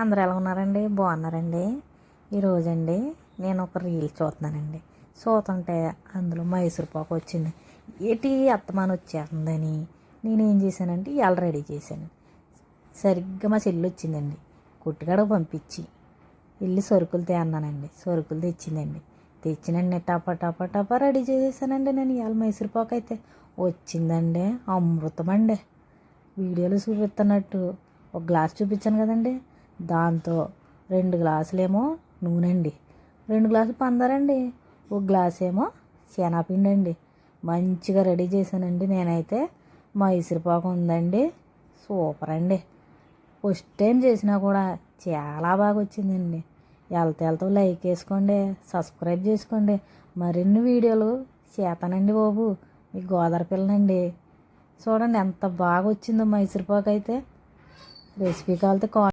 అందరూ ఎలా ఉన్నారండి? బాగున్నారండి? ఈరోజండి నేను ఒక రీల్ చూస్తున్నానండి. చూస్తుంటే అందులో మైసూర్పాకు వచ్చింది. ఏటి అత్తమాన వచ్చేస్తుందని నేనేం చేశానంటే ఇవాళ రెడీ చేశాను. సరిగ్గా మా చెల్లి వచ్చిందండి. కొట్టుకాడకు పంపించి వెళ్ళి సరుకులు తేన్నానండి. సరుకులు తెచ్చిందండి. తెచ్చినండి టపా టపా టపా రెడీ చేసేసానండి. నేను ఇవాళ మైసూర్పాకు అయితే వచ్చిందండి. అమృతం అండి. వీడియోలో చూపిస్తున్నట్టు ఒక గ్లాస్ చూపించాను కదండి, దాంతో 2 గ్లాసులేమో నూనె అండి, 2 గ్లాసులు పందారండి, ఒక గ్లాస్ ఏమో శనగపిండి అండి. మంచిగా రెడీ చేశానండి. నేనైతే మైసూర్పాకు ఉందండి, సూపర్ అండి. ఫస్ట్ టైం చేసినా కూడా చాలా బాగా వచ్చిందండి. వెళ్తే లైక్ వేసుకోండి, సబ్స్క్రైబ్ చేసుకోండి. మరిన్ని వీడియోలు చేతానండి బాబు. మీ గోదావరి పిల్లనండి. చూడండి ఎంత బాగా వచ్చిందో మైసూర్పాకు అయితే. రెసిపీ కావాలితే